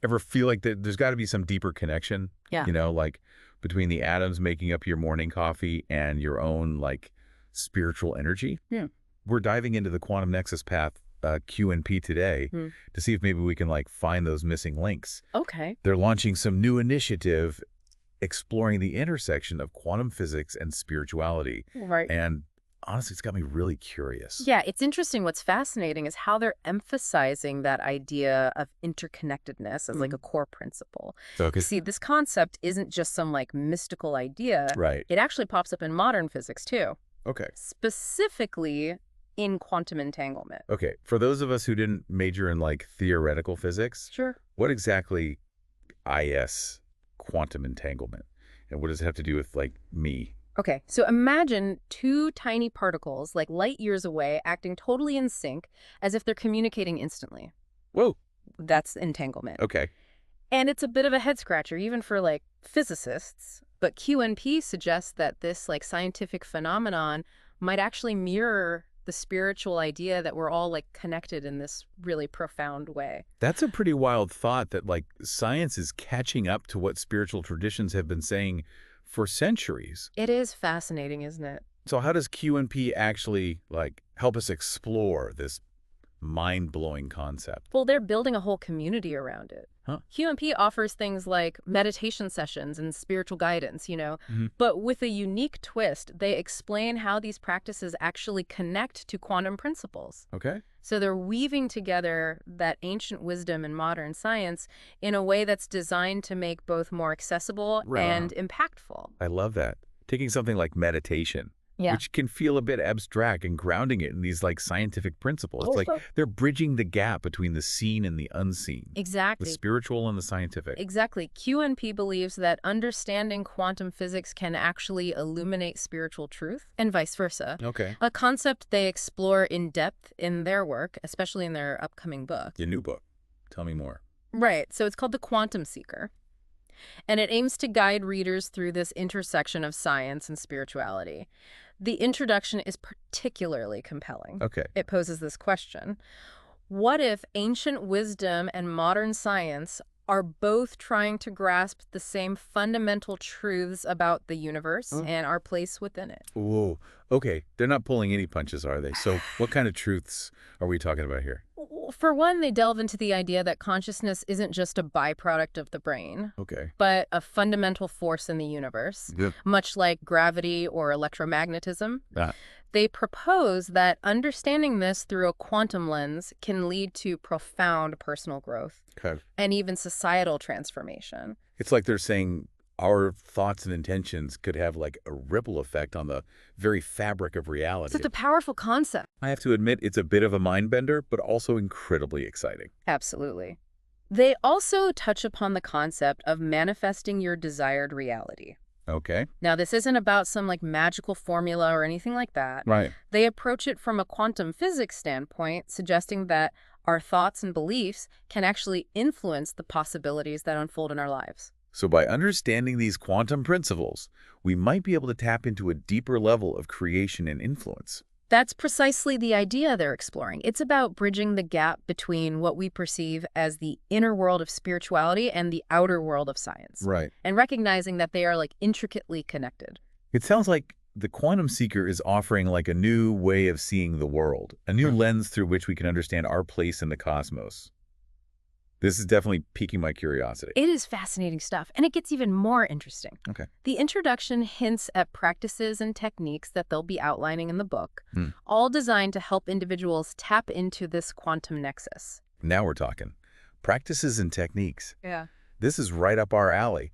ever feel like there's got to be some deeper connection, Yeah. like between the atoms making up your morning coffee and your own like spiritual energy? Yeah. We're diving into the quantum nexus path, Q&P today, Hmm. to see if maybe we can like find those missing links. Okay. They're launching some new initiative exploring the intersection of quantum physics and spirituality. Right. And honestly, it's got me really curious. Yeah, it's interesting. What's fascinating is how they're emphasizing that idea of interconnectedness as like a core principle. Okay. See, this concept isn't just some like mystical idea. Right. It actually pops up in modern physics too, Okay. specifically in quantum entanglement. Okay. For those of us who didn't major in like theoretical physics, Sure. what exactly is quantum entanglement? And what does it have to do with like me? Okay, so imagine two tiny particles like light years away acting totally in sync as if they're communicating instantly. Whoa. That's entanglement. Okay. And it's a bit of a head scratcher, even for like physicists. But QNP suggests that this like scientific phenomenon might actually mirror the spiritual idea that we're all like connected in this really profound way. That's a pretty wild thought that like science is catching up to what spiritual traditions have been saying for centuries. It is fascinating, isn't it? So how does Q&P actually like help us explore this mind-blowing concept? Well, they're building a whole community around it. Huh. QMP offers things like meditation sessions and spiritual guidance, but with a unique twist, they explain how these practices actually connect to quantum principles. Okay. So they're weaving together that ancient wisdom and modern science in a way that's designed to make both more accessible Right. and impactful. I love that. Taking something like meditation, Yeah. which can feel a bit abstract, and grounding it in these like scientific principles. It's like Also- they're bridging the gap between the seen and the unseen, the Exactly. spiritual and the scientific. Exactly. QNP believes that understanding quantum physics can actually illuminate spiritual truth, and vice versa. Okay. A concept they explore in depth in their work, especially in their upcoming book. Your new book. Tell me more. Right. So it's called The Quantum Seeker. And it aims to guide readers through this intersection of science and spirituality. The introduction is particularly compelling. Okay. It poses this question: what if ancient wisdom and modern science are both trying to grasp the same fundamental truths about the universe and our place within it? Whoa. Okay. They're not pulling any punches, are they? So what kind of truths are we talking about here? For one, they delve into the idea that consciousness isn't just a byproduct of the brain, Okay. but a fundamental force in the universe, Yep. much like gravity or electromagnetism. Ah. They propose that understanding this through a quantum lens can lead to profound personal growth Okay. and even societal transformation. It's like they're saying our thoughts and intentions could have like a ripple effect on the very fabric of reality. So it's a powerful concept. I have to admit, it's a bit of a mind bender, but also incredibly exciting. Absolutely. They also touch upon the concept of manifesting your desired reality. Okay. Now, this isn't about some like magical formula or anything like that. Right. They approach it from a quantum physics standpoint, suggesting that our thoughts and beliefs can actually influence the possibilities that unfold in our lives. So by understanding these quantum principles, we might be able to tap into a deeper level of creation and influence. That's precisely the idea they're exploring. It's about bridging the gap between what we perceive as the inner world of spirituality and the outer world of science, Right. and recognizing that they are like intricately connected. It sounds like the quantum seeker is offering like a new way of seeing the world, a new lens through which we can understand our place in the cosmos. This is definitely piquing my curiosity. It is fascinating stuff, and it gets even more interesting. Okay. The introduction hints at practices and techniques that they'll be outlining in the book, Hmm. all designed to help individuals tap into this quantum nexus. Now we're talking. Practices and techniques. Yeah. This is right up our alley.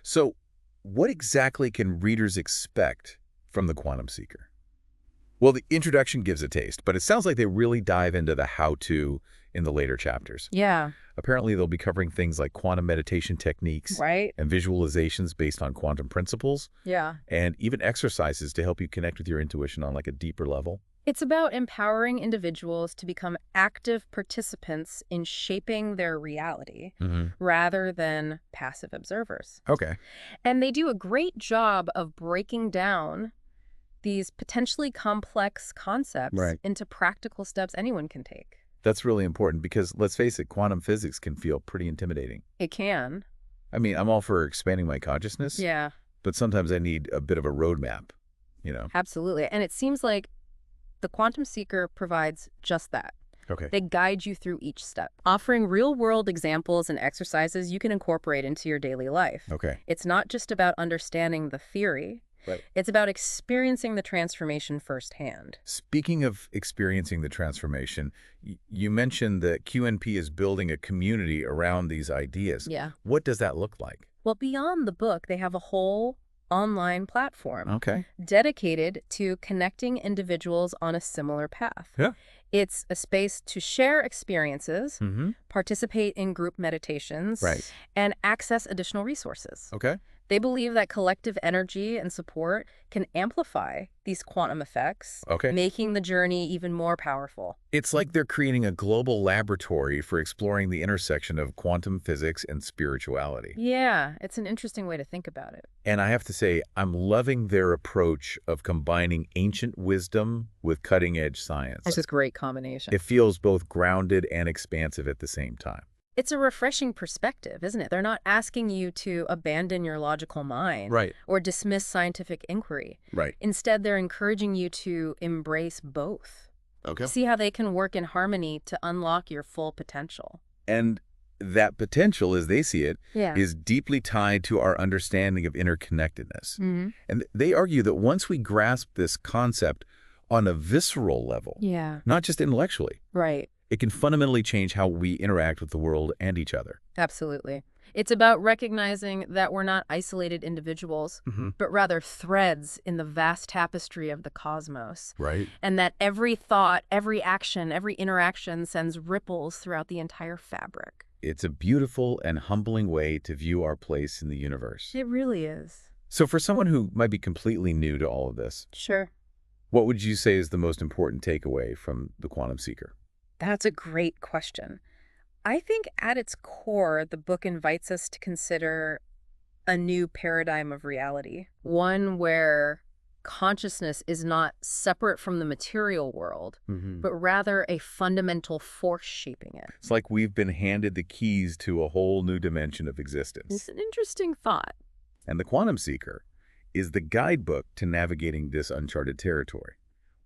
So what exactly can readers expect from the quantum seeker? Well, the introduction gives a taste, but it sounds like they really dive into the how-to in the later chapters. Yeah. Apparently, they'll be covering things like quantum meditation techniques Right? and visualizations based on quantum principles, Yeah. and even exercises to help you connect with your intuition on like a deeper level. It's about empowering individuals to become active participants in shaping their reality rather than passive observers. Okay. And they do a great job of breaking down these potentially complex concepts Right. into practical steps anyone can take. That's really important because, let's face it, quantum physics can feel pretty intimidating. It can. I mean, I'm all for expanding my consciousness, Yeah, but sometimes I need a bit of a roadmap, you know? absolutely. And it seems like the Quantum Seeker provides just that. Okay. They guide you through each step, offering real-world examples and exercises you can incorporate into your daily life. Okay. It's not just about understanding the theory. Right. It's about experiencing the transformation firsthand. Speaking of experiencing the transformation, you mentioned that QNP is building a community around these ideas. Yeah. What does that look like? Well, beyond the book, they have a whole online platform Okay. dedicated to connecting individuals on a similar path. Yeah. It's a space to share experiences, Mm-hmm. participate in group meditations, Right. and access additional resources. Okay. They believe that collective energy and support can amplify these quantum effects, Okay. making the journey even more powerful. It's like they're creating a global laboratory for exploring the intersection of quantum physics and spirituality. Yeah, it's an interesting way to think about it. And I have to say, I'm loving their approach of combining ancient wisdom with cutting-edge science. It's a great combination. It feels both grounded and expansive at the same time. It's a refreshing perspective, isn't it? They're not asking you to abandon your logical mind Right. or dismiss scientific inquiry. Right. Instead, they're encouraging you to embrace both. Okay. See how they can work in harmony to unlock your full potential. And that potential, as they see it, Yeah. is deeply tied to our understanding of interconnectedness. Mm-hmm. And they argue that once we grasp this concept on a visceral level, Yeah. not just intellectually, Right. it can fundamentally change how we interact with the world and each other. Absolutely. It's about recognizing that we're not isolated individuals, but rather threads in the vast tapestry of the cosmos. Right. And that every thought, every action, every interaction sends ripples throughout the entire fabric. It's a beautiful and humbling way to view our place in the universe. It really is. So for someone who might be completely new to all of this, Sure. what would you say is the most important takeaway from the Quantum Seeker? That's a great question. I think at its core, the book invites us to consider a new paradigm of reality, one where consciousness is not separate from the material world, but rather a fundamental force shaping it. It's like we've been handed the keys to a whole new dimension of existence. It's an interesting thought. And the Quantum Seeker is the guidebook to navigating this uncharted territory.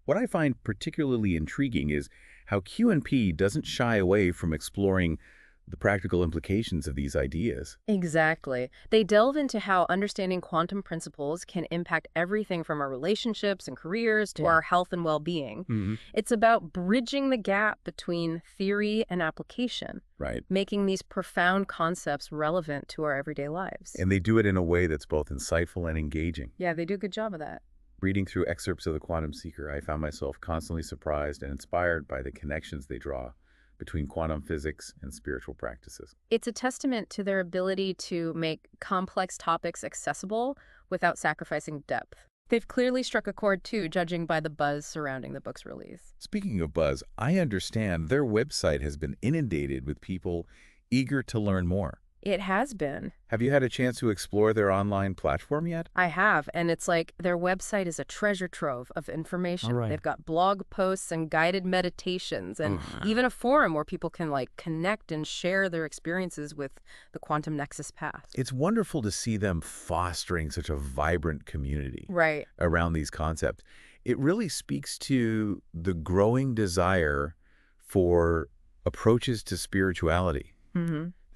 What I find particularly intriguing is how Q&P doesn't shy away from exploring the practical implications of these ideas. Exactly. They delve into how understanding quantum principles can impact everything from our relationships and careers to our health and well-being. It's about bridging the gap between theory and application, Right. making these profound concepts relevant to our everyday lives. And they do it in a way that's both insightful and engaging. Yeah, they do a good job of that. Reading through excerpts of the Quantum Seeker, I found myself constantly surprised and inspired by the connections they draw between quantum physics and spiritual practices. It's a testament to their ability to make complex topics accessible without sacrificing depth. They've clearly struck a chord, too, judging by the buzz surrounding the book's release. Speaking of buzz, I understand their website has been inundated with people eager to learn more. It has been. Have you had a chance to explore their online platform yet? I have, and it's like their website is a treasure trove of information. All right. They've got blog posts and guided meditations and even a forum where people can connect and share their experiences with the Quantum Nexus path. It's wonderful to see them fostering such a vibrant community Right. around these concepts. It really speaks to the growing desire for approaches to spirituality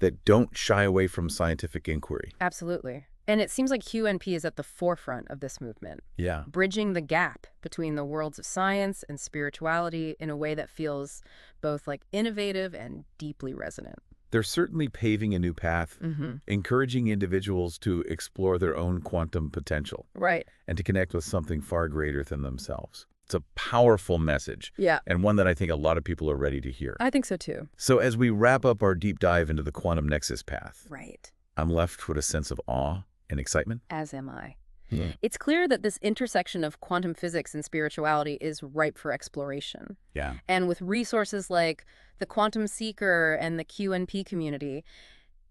that don't shy away from scientific inquiry. Absolutely. And it seems like QNP is at the forefront of this movement, Yeah. bridging the gap between the worlds of science and spirituality in a way that feels both innovative and deeply resonant. They're certainly paving a new path, encouraging individuals to explore their own quantum potential Right. and to connect with something far greater than themselves. It's a powerful message, Yeah, and one that I think a lot of people are ready to hear. I think so too. So as we wrap up our deep dive into the Quantum Nexus path, Right. I'm left with a sense of awe and excitement. As am I. Yeah. It's clear that this intersection of quantum physics and spirituality is ripe for exploration. Yeah. And with resources like the Quantum Seeker and the QNP community,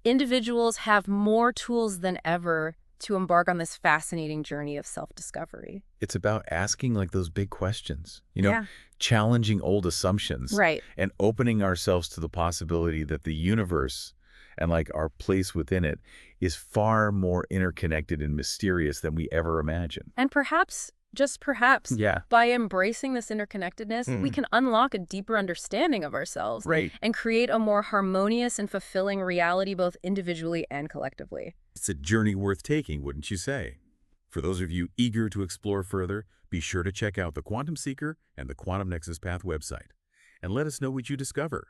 individuals have more tools than ever to embark on this fascinating journey of self-discovery. It's about asking like those big questions, Yeah. challenging old assumptions Right. and opening ourselves to the possibility that the universe and like our place within it is far more interconnected and mysterious than we ever imagined. And perhaps, just perhaps, Yeah. by embracing this interconnectedness, we Mm. can unlock a deeper understanding of ourselves Right. and create a more harmonious and fulfilling reality both individually and collectively. It's a journey worth taking, wouldn't you say? For those of you eager to explore further, be sure to check out the Quantum Seeker and the Quantum Nexus Path website, and let us know what you discover.